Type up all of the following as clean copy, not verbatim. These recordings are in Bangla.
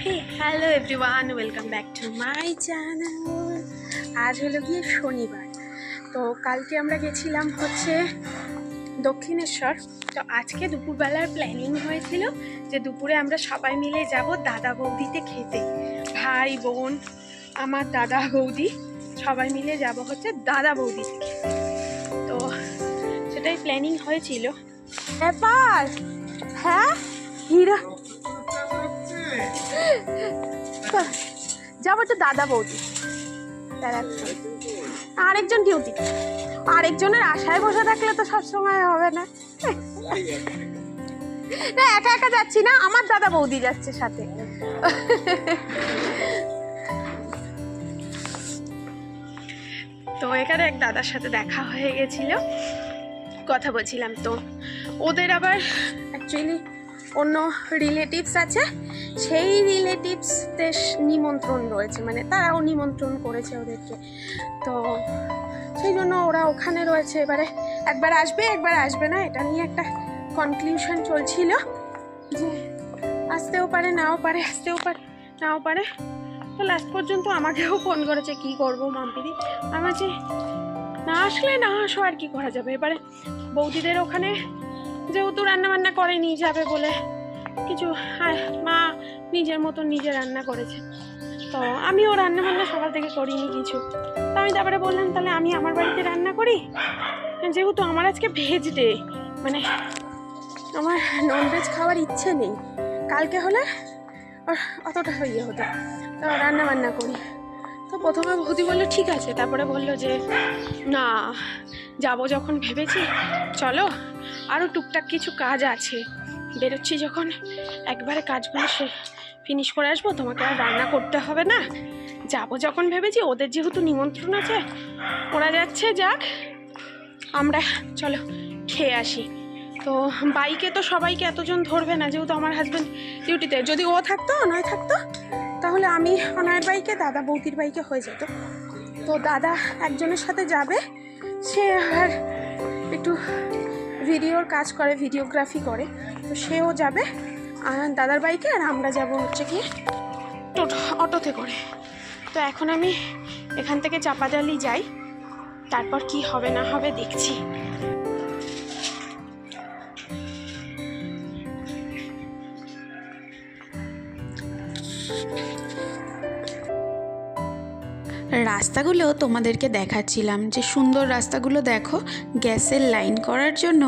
Hello everyone, welcome back to my channel. আজ হলো গিয়ে শনিবার, তো কালকে আমরা গেছিলাম হচ্ছে দক্ষিণেশ্বর। তো আজকে দুপুরবেলার প্ল্যানিং হয়েছিল যে দুপুরে আমরা সবাই মিলে যাব দাদা বৌদিতে খেতে। ভাই বোন, আমার দাদা বৌদি সবাই মিলে যাব হচ্ছে দাদা বৌদিতে খেতে। তো সেটাই প্ল্যানিং হয়েছিল। ব্যাপার হ্যাঁ হীরা যাবো তো দাদা বৌদি। আরেকজন ডিউটি, আরেকজনের আশায় বসে থাকলে তো সবসময় হবে না। না একা একা যাচ্ছি না, আমার দাদা বৌদি যাচ্ছে সাথে। তো এখানে এক দাদার সাথে দেখা হয়ে গেছিল, কথা বলছিলাম। তো ওদের আবার অ্যাকচুয়ালি অন্য রিলেটিভস আছে, সেই রিলেটিভসদের নিমন্ত্রণ রয়েছে, মানে তারাও নিমন্ত্রণ করেছে ওদেরকে। তো সেই জন্য ওরা ওখানে রয়েছে। এবারে একবার আসবে একবার আসবে না, এটা নিয়ে একটা কনক্লুশন চলছিল যে আসতেও পারে নাও পারে, আসতেও পারে নাও পারে। তো লাস্ট পর্যন্ত আমাকেও ফোন করেছে কি করবো মাম্পিদি। আমার যে না আসলে না আসো, আর কি করা যাবে। এবারে বৌদিদের ওখানে যেহেতু রান্নাবান্না করে নিয়ে যাবে বলে কিছু মা নিজের মতো নিজে রান্না করেছে। তো আমিও রান্নাবান্না সকাল থেকে করিনি কিছু। তো আমি তারপরে বললাম তাহলে আমি আমার বাড়িতে রান্না করি, যেহেতু আমার আজকে ভেজ ডে, মানে আমার ননভেজ খাওয়ার ইচ্ছে নেই। কালকে হলে অতটা ইয়ে হতো, তো রান্নাবান্না করি। তো প্রথমে বৌদি বললো ঠিক আছে, তারপরে বললো যে না যাবো যখন ভেবেছি চলো, আরও টুকটাক কিছু কাজ আছে, বেরোচ্ছি যখন একবারে কাজগুলো ফিনিশ করে আসবো, তোমাকে আর রান্না করতে হবে না। যাবো যখন ভেবেছি, ওদের যেহেতু নিমন্ত্রণ আছে, ওরা যাচ্ছে যাক, আমরা চলো খেয়ে আসি। তো বাইকে তো সবাইকে এতজন ধরবে না, যেহেতু আমার হাজব্যান্ড ডিউটিতে। যদি ও থাকতো অনয় থাকতো তাহলে আমি অনয়ের বাইকে, দাদা বৌদির বাইকে হয়ে যেত। তো দাদা একজনের সাথে যাবে, সে আর একটু ভিডিওর কাজ করে, ভিডিওগ্রাফি করে, তো সেও যাবে আর দাদার বাইকে, আর আমরা যাব হচ্ছে কি অটোতে করে। তো এখন আমি এখান থেকে চাপাডালি যাই, তারপর কি হবে না হবে দেখছি। রাস্তাগুলো তোমাদেরকে দেখাচ্ছিলাম, যে সুন্দর রাস্তাগুলো দেখো, গ্যাসের লাইন করার জন্য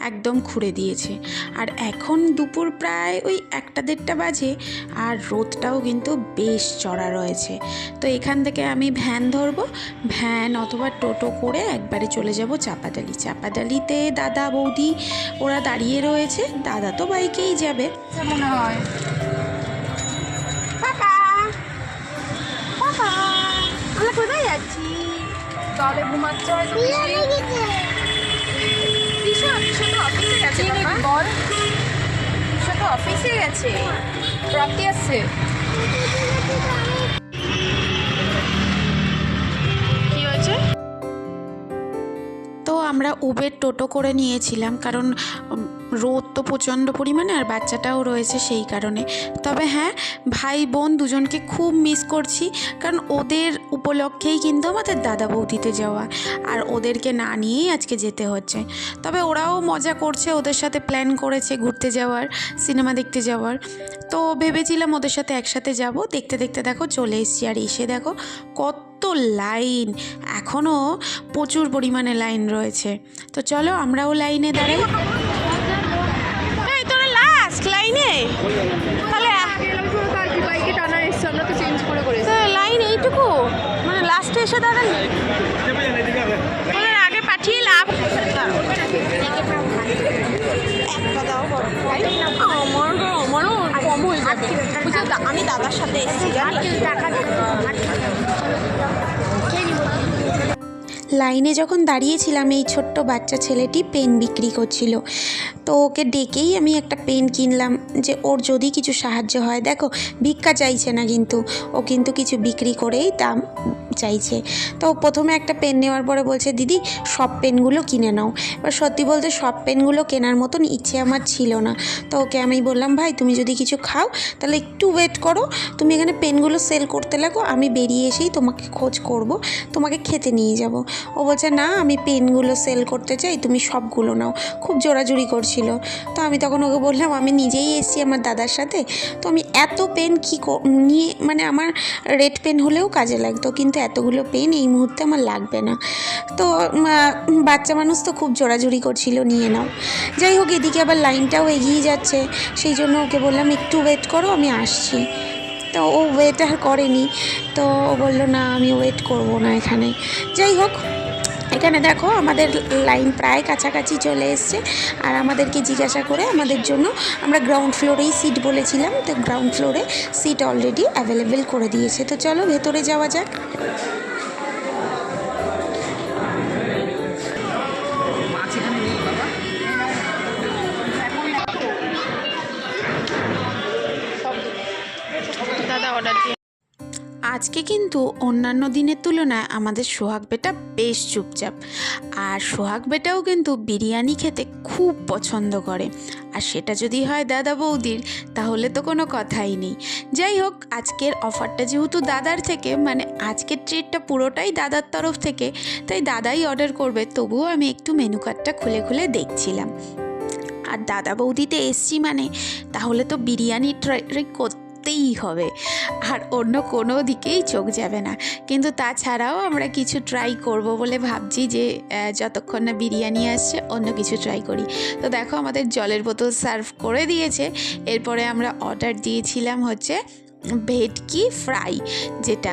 একদম খুঁড়ে দিয়েছে। আর এখন দুপুর প্রায় ওই 1-1:30 বাজে, আর রোদটাও কিন্তু বেশ চড়া রয়েছে। তো এখান থেকে আমি ভ্যান ধরবো, ভ্যান অথবা টোটো করে একবারে চলে যাব চাপাডালি। চাপাডালিতে দাদা বৌদি ওরা দাঁড়িয়ে রয়েছে, দাদা তো বাইকেই যাবে মনে হয়। কোথায় যাচ্ছি? তাহলে ঘুমাচ্ছে হয়তো। তো অফিসে গেছে, বল তো অফিসে গেছে, প্রাপ্তি আসছে। কি হয়েছে? তো আমরা উবের টোটো করে নিয়েছিলাম, কারণ রোদ তো প্রচণ্ড পরিমাণে, আর বাচ্চাটাও রয়েছে সেই কারণে। তবে হ্যাঁ, ভাই বোন দুজনকে খুব মিস করছি, কারণ ওদের উপলক্ষেই কিন্তু আমাদের দাদা বৌদিতে যাওয়া, আর ওদেরকে না নিয়েই আজকে যেতে হচ্ছে। তবে ওরাও মজা করছে, ওদের সাথে প্ল্যান করেছে ঘুরতে যাওয়ার, সিনেমা দেখতে যাওয়ার। তো ভেবেছিলাম ওদের সাথে একসাথে যাব, দেখতে দেখতে দেখো চলে এসেছি। আর এসে দেখো কত লাইন, এখনও প্রচুর পরিমাণে লাইন রয়েছে। তো চলো আমরাও লাইনে দাঁড়াই। তোরা লাস্ট লাইনে, তাহলে বাইকে টানা এসছে, আমরা তো চেঞ্জ করে করেছি। লাইন এইটুকু, মানে লাস্টে এসে দাঁড়াই, ওদের আগে পাঠিয়ে লাভ। আমারও কম হয়ে যাবে, আমি দাদার সাথে এসেছি। লাইনে যখন দাঁড়িয়েছিলাম, এই ছোট্ট বাচ্চা ছেলেটি পেন বিক্রি করছিল। তো ওকে ডেকেই আমি একটা পেন কিনলাম যে ওর যদি কিছু সাহায্য হয়। দেখো ভিক্ষা চাইছে না, কিন্তু ও কিন্তু কিছু বিক্রি করেই দাম চাইছে। তো প্রথমে একটা পেন নেওয়ার পরে বলছে দিদি সব পেনগুলো কিনে নাও। এবার সত্যি বলতে সব পেনগুলো কেনার মতন ইচ্ছে আমার ছিল না। তো ওকে আমি বললাম ভাই তুমি যদি কিছু খাও তাহলে একটু ওয়েট করো, তুমি এখানে পেনগুলো সেল করতে লাগো, আমি বেরিয়ে এসেই তোমাকে খোঁজ করব, তোমাকে খেতে নিয়ে যাব। ও বলছে না আমি পেনগুলো সেল করতে চাই, তুমি সবগুলো নাও। খুব জোরাজুরি করছিল। তো আমি তখন ওকে বললাম আমি নিজেই এসেছি আমার দাদার সাথে, তো আমি এত পেন কী নিয়ে, মানে আমার রেড পেন হলেও কাজে লাগতো, কিন্তু এতগুলো পেন এই মুহূর্তে আমার লাগবে না। তো বাচ্চা মানুষ তো খুব জোরাজুরি করছিল নিয়ে নাও। যাই হোক এদিকে আবার লাইনটাও এগিয়ে যাচ্ছে, সেই জন্য ওকে বললাম একটু ওয়েট করো আমি আসছি। তো ও ওয়েট আর করেনি, তো ও বললো না আমি ওয়েট করব না এখানে। যাই হোক এখানে দেখো আমাদের লাইন প্রায় কাছাকাছি চলে এসছে, আর আমাদেরকে জিজ্ঞাসা করে আমাদের জন্য, আমরা গ্রাউন্ড ফ্লোরেই সিট বলেছিলাম, তো গ্রাউন্ড ফ্লোরে সিট অলরেডি অ্যাভেলেবেল করে দিয়েছে। তো চলো ভেতরে যাওয়া যাক। দাদা অর্ডার দিয়ে আজকে কিন্তু অন্যান্য দিনের তুলনায় আমাদের সোহাগ বেটা বেশ চুপচাপ, আর সোহাগ বেটাও কিন্তু বিরিয়ানি খেতে খুব পছন্দ করে, আর সেটা যদি হয় দাদা বৌদির তাহলে তো কোনো কথাই নেই। যাই হোক আজকের অফারটা যেহেতু দাদার থেকে, মানে আজকের ট্রিটটা পুরোটাই দাদার তরফ থেকে, তাই দাদাই অর্ডার করবে, তবুও আমি একটু মেনু কার্ডটা খুলে খুলে দেখছিলাম। আর দাদা বৌদিতে এসছি মানে তাহলে তো বিরিয়ানি ট্রাই করতেই হবে, আর অন্য কোনো দিকেই চোখ যাবে না। কিন্তু তাছাড়াও আমরা কিছু ট্রাই করব বলে ভাবছি, যে যতক্ষণ না বিরিয়ানি আসছে অন্য কিছু ট্রাই করি। তো দেখো আমাদের জলের বোতল সার্ভ করে দিয়েছে। এরপরে আমরা অর্ডার দিয়েছিলাম হচ্ছে ভেটকি ফ্রাই, যেটা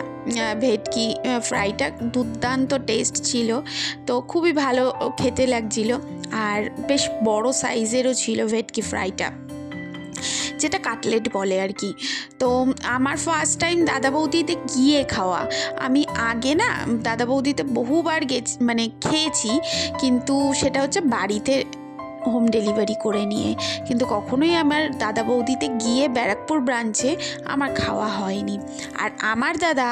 ভেটকি ফ্রাইটা দুর্দান্ত টেস্ট ছিল, তো খুবই ভালো খেতে লাগছিল, আর বেশ বড় সাইজেরও ছিল ভেটকি ফ্রাইটা, যেটা কাটলেট বলে আর কি। তো আমার ফার্স্ট টাইম দাদা বৌদিতে গিয়ে খাওয়া। আমি আগে না দাদা বৌদিতে বহুবার মানে খেয়েছি, কিন্তু সেটা হচ্ছে বাড়িতে হোম ডেলিভারি করে নিয়ে, কিন্তু কখনোই আমার দাদা বৌদিতে গিয়ে ব্যারাকপুর ব্রাঞ্চে আমার খাওয়া হয়নি। আর আমার দাদা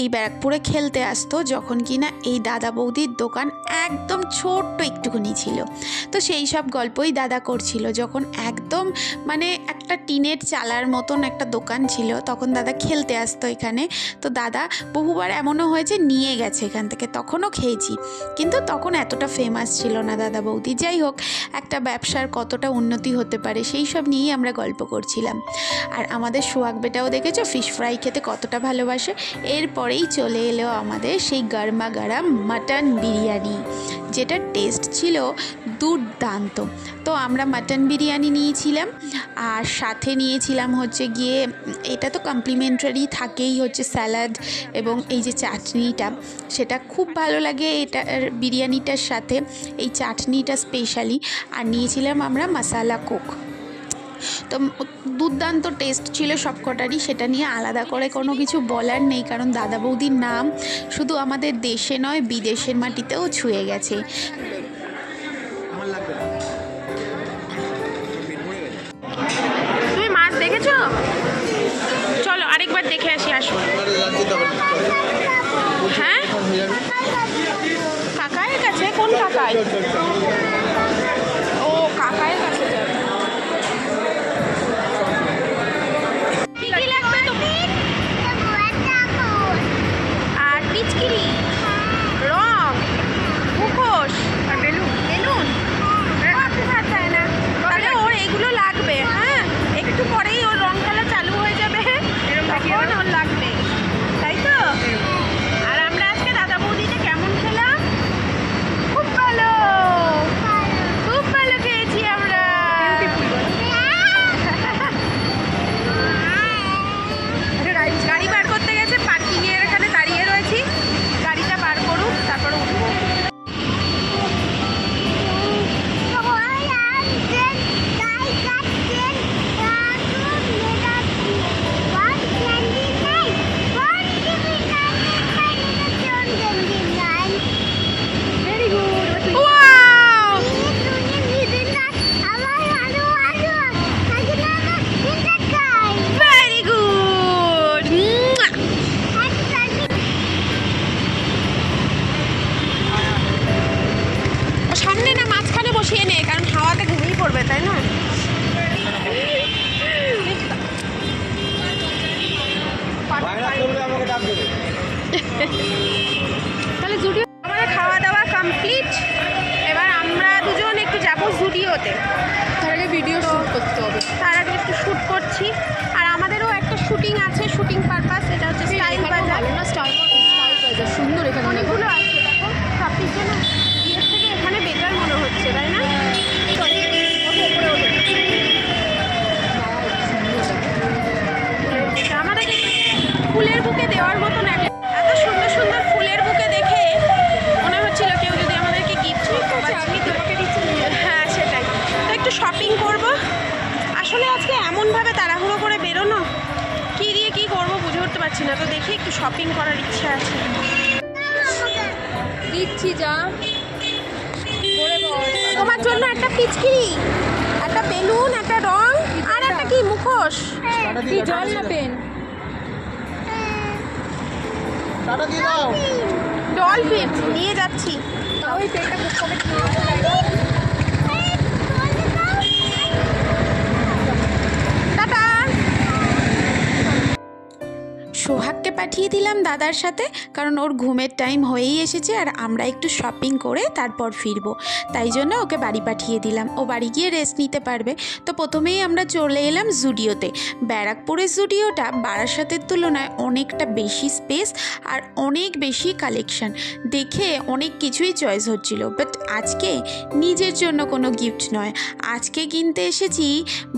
এই ব্যারাকপুরে খেলতে আসতো যখন কিনা এই দাদা বৌদির দোকান একদম ছোট্ট একটুখানি ছিল। তো সেই সব গল্পই দাদা করছিল, যখন একদম মানে একটা টিনের চালার মতন একটা দোকান ছিল, তখন দাদা খেলতে আসতো এখানে। তো দাদা বহুবার এমনও হয়েছে নিয়ে গেছে এখান থেকে, তখনও খেয়েছি, কিন্তু তখন এতটা ফেমাস ছিল না দাদা বৌদি। যাই হোক একটা ব্যবসার কতটা উন্নতি হতে পারে সেই সব নিয়েই আমরা গল্প করছিলাম। আর আমাদের সোহাগ বেটাও দেখেছো ফিশ ফ্রাই খেতে কতটা ভালোবাসে। এরপরেই চলে এলো আমাদের সেই গরমা গরম মাটন বিরিয়ানি, যেটা টেস্ট ছিল দুর্দান্ত। তো আমরা মাটন বিরিয়ানি নিয়েছিলাম, আর সাথে নিয়েছিলাম হচ্ছে গিয়ে, এটা তো কমপ্লিমেন্টারি থাকেই, হচ্ছে স্যালাড এবং এই যে চাটনিটা, সেটা খুব ভালো লাগে এটা বিরিয়ানিটার সাথে, এই চাটনিটা স্পেশালি। আর নিয়েছিলাম আমরা মশালা কোক। তো দুর্দান্ত টেস্ট ছিল সবকটারই, সেটা নিয়ে আলাদা করে কোনো কিছু বলার নেই, কারণ দাদা বৌদির নাম শুধু আমাদের দেশে নয় বিদেশের মাটিতেও ছুঁয়ে গেছে। তুমি মাছ দেখেছো? চলো আরেকবার দেখে আসি, আসো। হ্যাঁ কাকায়ের কাছে? কোন কাকাই? ও কাকায়ের কাছে যাবে। কি কি লাগবে তুমি? আর পিচকিরি, রং, মুখোশ আর তাহলে জুডিও আমাদের খাওয়া দাওয়া কমপ্লিট। এবার আমরা দুজন একটু যাবো জুডিওতে। তার আগে ভিডিও শুট করতে হবে। তার আগে একটু শ্যুট করছি, আর আমাদেরও একটা শুটিং আছে, শুটিং পারপাস। এটা হচ্ছে স্টাইল বাজার। ভালো না স্টাইল বাজার, সুন্দর এখানে অনেকগুলো আছে দেখো, সব কিছু না ইয়ের থেকে এখানে বেটার মনে হচ্ছে, তাই না? আমাদের ফুলের বুকে দেওয়ার মতন এত সুন্দর সুন্দর ফুলের বুকে দেখে মনে হচ্ছিল কেউ যদি আমাদেরকে গিফট দিত। আমি তোমাকে দিচ্ছি। হ্যাঁ সেটাই, তো একটু শপিং করব। আসলে আজকে এমনভাবে তাড়াহুড়ো করে বেরোনো, কী দিয়ে কী করবো বুঝে উঠতে পারছি না। তো দেখি একটু শপিং করার ইচ্ছা আছে। দিচ্ছি যা তোমার জন্য একটা পিচকিরি, একটা বেলুন, একটা রং, আর একটা কি মুখোশ। কি জল না পেন? ডলফিন নিয়ে যাচ্ছি। ওই পেনটা টাটা। সোহাগকে পাঠিয়ে দিলাম দাদার সাথে, কারণ ওর ঘুমের টাইম হয়েই এসেছে আর আমরা একটু শপিং করে তারপর ফিরবো। তাই জন্য ওকে বাড়ি পাঠিয়ে দিলাম, ও বাড়ি গিয়ে রেস্ট নিতে পারবে। তো প্রথমেই আমরা চলে এলাম জুডিওতে। ব্যারাকপুরের জুডিওটা বারাসাতের তুলনায় অনেকটা বেশি স্পেস আর অনেক বেশি কালেকশন, দেখে অনেক কিছুই চয়েস হচ্ছিল। বাট আজকে নিজের জন্য কোনো গিফট নয়, আজকে কিনতে এসেছি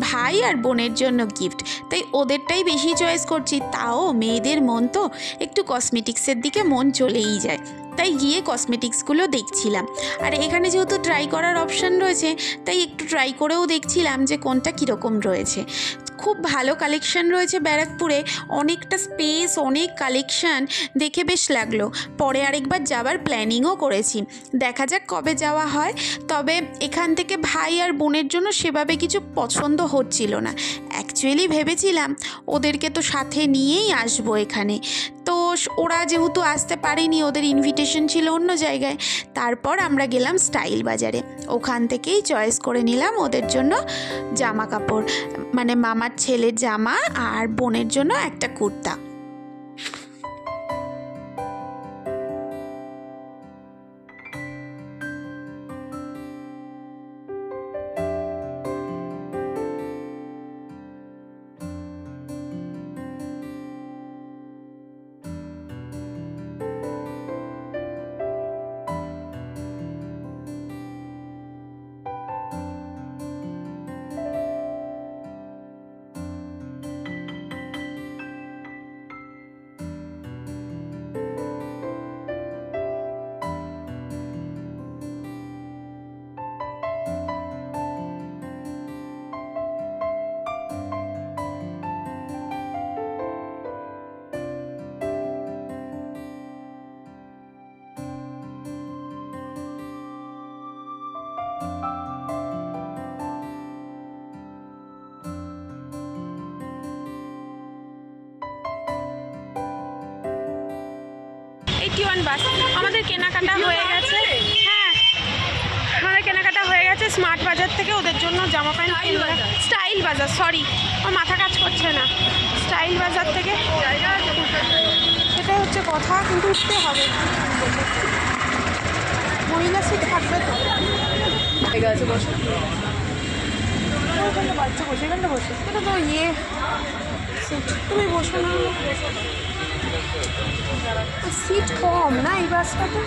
ভাই আর বোনের জন্য গিফট। তাই ওদেরটাই বেশি চয়েস করছি। তাও মেয়েদের মন তো একটু কসমেটিক্সের দিকে মন চলেই যায়, তাই গিয়ে কসমেটিক্সগুলো দেখছিলাম। আর এখানে যেহেতু ট্রাই করার অপশান রয়েছে, তাই একটু ট্রাই করেও দেখছিলাম যে কোনটা কীরকম রয়েছে। খুব ভালো কালেকশান রয়েছে ব্যারাকপুরে, অনেকটা স্পেস, অনেক কালেকশান, দেখে বেশ লাগলো। পরে আরেকবার যাবার প্ল্যানিংও করেছি, দেখা যাক কবে যাওয়া হয়। তবে এখান থেকে ভাই আর বোনের জন্য সেভাবে কিছু পছন্দ হচ্ছিল না। অ্যাকচুয়ালি ভেবেছিলাম ওদেরকে তো সাথে নিয়েই আসবো এখানে, তো ওরা যেহেতু আসতে পারেনি, ওদের ইনভিটেশন ছিল অন্য জায়গায়। তারপর আমরা গেলাম স্টাইল বাজারে, ওখান থেকেই চয়েস করে নিলাম ওদের জন্য জামা কাপড়, মানে মামার ছেলের জামা আর বোনের জন্য একটা কুর্তা। বাস আমাদের কেনাকাটা হয়ে গেছে। হ্যাঁ, আমাদের কেনাকাটা হয়ে গেছে স্মার্ট বাজার থেকে ওদের জন্য জামা প্যান্ট কিনলাম। স্টাইল বাজার, সরি আমার মাথা কাজ করছে না। স্টাইল বাজার থেকে, সেটাই হচ্ছে কথা, কিন্তু উঠতে হবে। মহিলা সিট থাকবে তো? জায়গা আছে, বসে বাচ্চা বসে, এখানটা বসে, এটা তো ইয়ে সিট, তুমি বসো না। সিট কম না এই বাসটাতে?